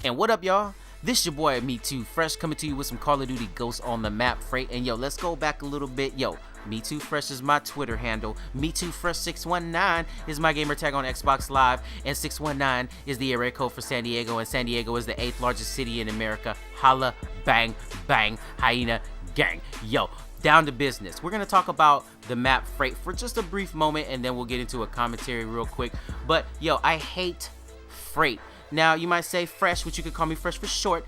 And what up, y'all? This your boy Me Too Fresh, coming to you with some Call of Duty Ghosts on the map freight. And yo, let's go back a little bit. Yo, Me Too Fresh is my Twitter handle. Me Too Fresh 619 is my gamer tag on Xbox Live, and 619 is the area code for San Diego, and San Diego is the 8th largest city in America. Holla, bang, bang, Hyena Gang. Yo, down to business. We're gonna talk about the map freight for just a brief moment, and then we'll get into a commentary real quick. But yo, I hate freight. Now, you might say Fresh, which you could call me Fresh for short.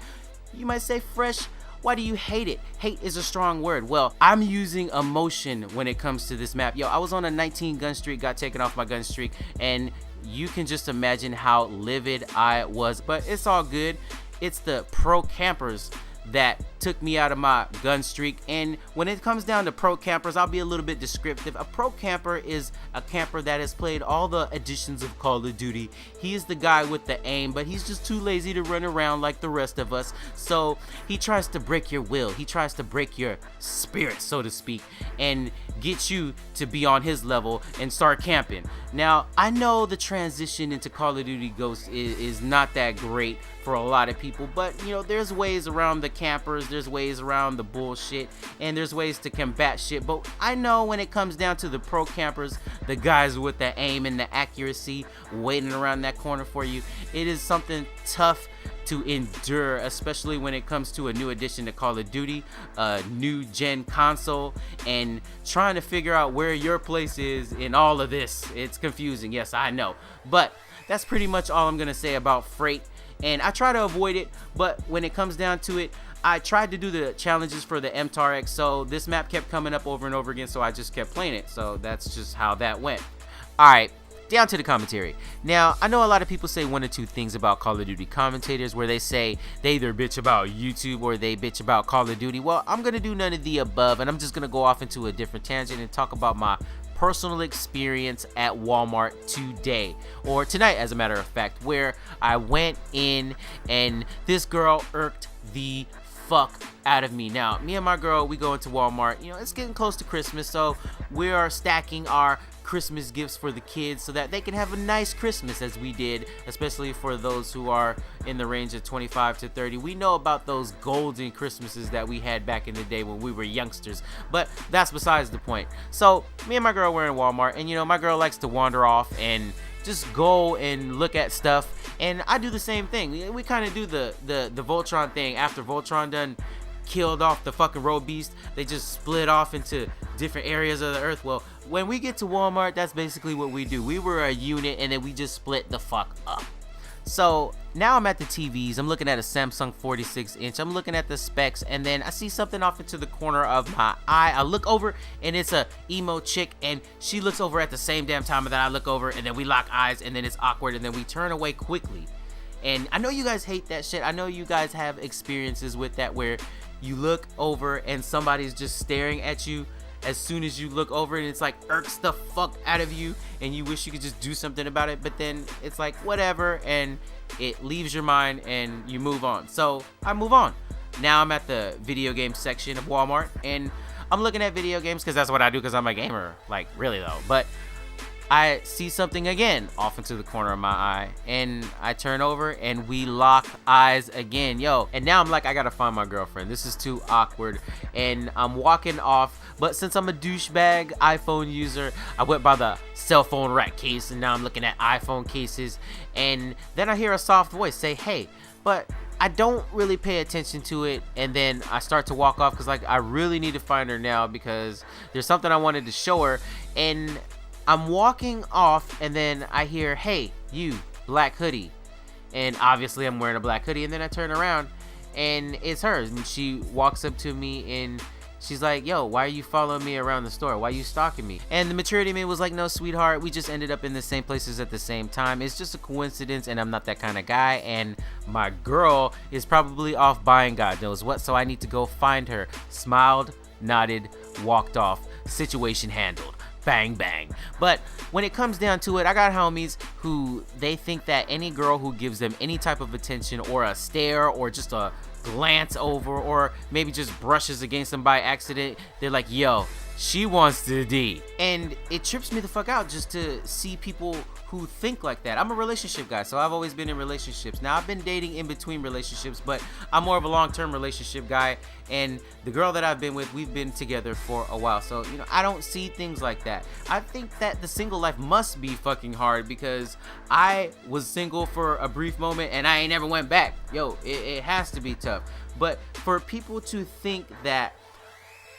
You might say Fresh, why do you hate it? Hate is a strong word. Well, I'm using emotion when it comes to this map. Yo, I was on a 19 gun streak, got taken off my gun streak, and you can just imagine how livid I was, but it's all good. It's the pro campers that took me out of my gun streak. And when it comes down to pro campers, I'll be a little bit descriptive. A pro camper is a camper that has played all the editions of Call of Duty. He is the guy with the aim, but he's just too lazy to run around like the rest of us. So he tries to break your will. He tries to break your spirit, so to speak, and get you to be on his level and start camping. Now, I know the transition into Call of Duty Ghosts is not that great for a lot of people, but you know, there's ways around the campers, there's ways around the bullshit, and there's ways to combat shit. But I know when it comes down to the pro campers, the guys with the aim and the accuracy waiting around that corner for you, it is something tough to endure, especially when it comes to a new addition to Call of Duty, a new gen console, and trying to figure out where your place is in all of this. It's confusing, yes, I know, but that's pretty much all I'm gonna say about freight. And I try to avoid it, but when it comes down to it, I tried to do the challenges for the MTAR-X, so this map kept coming up over and over again, so I just kept playing it. So that's just how that went. Alright, down to the commentary. Now, I know a lot of people say one or two things about Call of Duty commentators, where they say they either bitch about YouTube or they bitch about Call of Duty. Well, I'm gonna do none of the above, and I'm just gonna go off into a different tangent and talk about my personal experience at Walmart today, or tonight as a matter of fact, where I went in and this girl irked the fuck out of me. Now, me and my girl, we go into Walmart, you know, it's getting close to Christmas, so we are stacking our Christmas gifts for the kids so that they can have a nice Christmas, as we did, especially for those who are in the range of 25 to 30. We know about those golden Christmases that we had back in the day when we were youngsters, but that's besides the point. So me and my girl were in Walmart, and you know, my girl likes to wander off and just go and look at stuff, and I do the same thing. We kind of do the Voltron thing. After Voltron done killed off the fucking road beast, they just split off into different areas of the earth. Well, when we get to Walmart, that's basically what we do. We were a unit, and then we just split the fuck up. So now I'm at the TVs. I'm looking at a Samsung 46-inch. I'm looking at the specs, and then I see something off into the corner of my eye. I look over, and it's a emo chick, and she looks over at the same damn time that I look over, and then we lock eyes, and then it's awkward, and then we turn away quickly. And I know you guys hate that shit. I know you guys have experiences with that, where you look over and somebody's just staring at you as soon as you look over, and it's like irks the fuck out of you, and you wish you could just do something about it, but then it's like whatever, and it leaves your mind and you move on. So I move on. Now I'm at the video game section of Walmart, and I'm looking at video games because that's what I do, because I'm a gamer, like really though. But I see something again off into the corner of my eye, and I turn over and we lock eyes again. Yo, and now I'm like, I gotta find my girlfriend. This is too awkward, and I'm walking off. But since I'm a douchebag iPhone user, I went by the cell phone rack case, and now I'm looking at iPhone cases, and then I hear a soft voice say, hey, but I don't really pay attention to it, and then I start to walk off because like I really need to find her now because there's something I wanted to show her. And I'm walking off, and then I hear, hey, you, black hoodie. And obviously I'm wearing a black hoodie, and then I turn around, and it's her. And she walks up to me, and she's like, yo, why are you following me around the store? Why are you stalking me? And the maturity man was like, no, sweetheart, we just ended up in the same places at the same time. It's just a coincidence, and I'm not that kind of guy. And my girl is probably off buying God knows what, so I need to go find her. Smiled, nodded, walked off. Situation handled. Bang bang. But when it comes down to it, I got homies who they think that any girl who gives them any type of attention, or a stare, or just a glance over, or maybe just brushes against them by accident, they're like, yo, she wants the D. And it trips me the fuck out just to see people who think like that. I'm a relationship guy, so I've always been in relationships. Now, I've been dating in between relationships, but I'm more of a long-term relationship guy, and the girl that I've been with, we've been together for a while, so, you know, I don't see things like that. I think that the single life must be fucking hard, because I was single for a brief moment, and I ain't never went back. Yo, it has to be tough. But for people to think that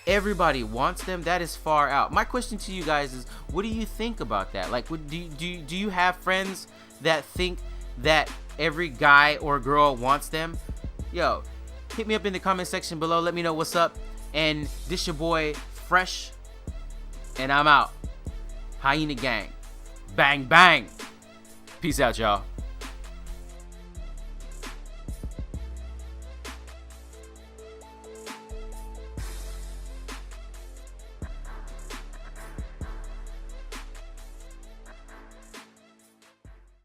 everybody wants them, that is far out. My question to you guys is, what do you think about that? Like, do you have friends that think that every guy or girl wants them? Yo, hit me up in the comment section below. Let me know what's up. And this your boy Fresh, and I'm out. Hyena Gang. Bang bang. Peace out, y'all.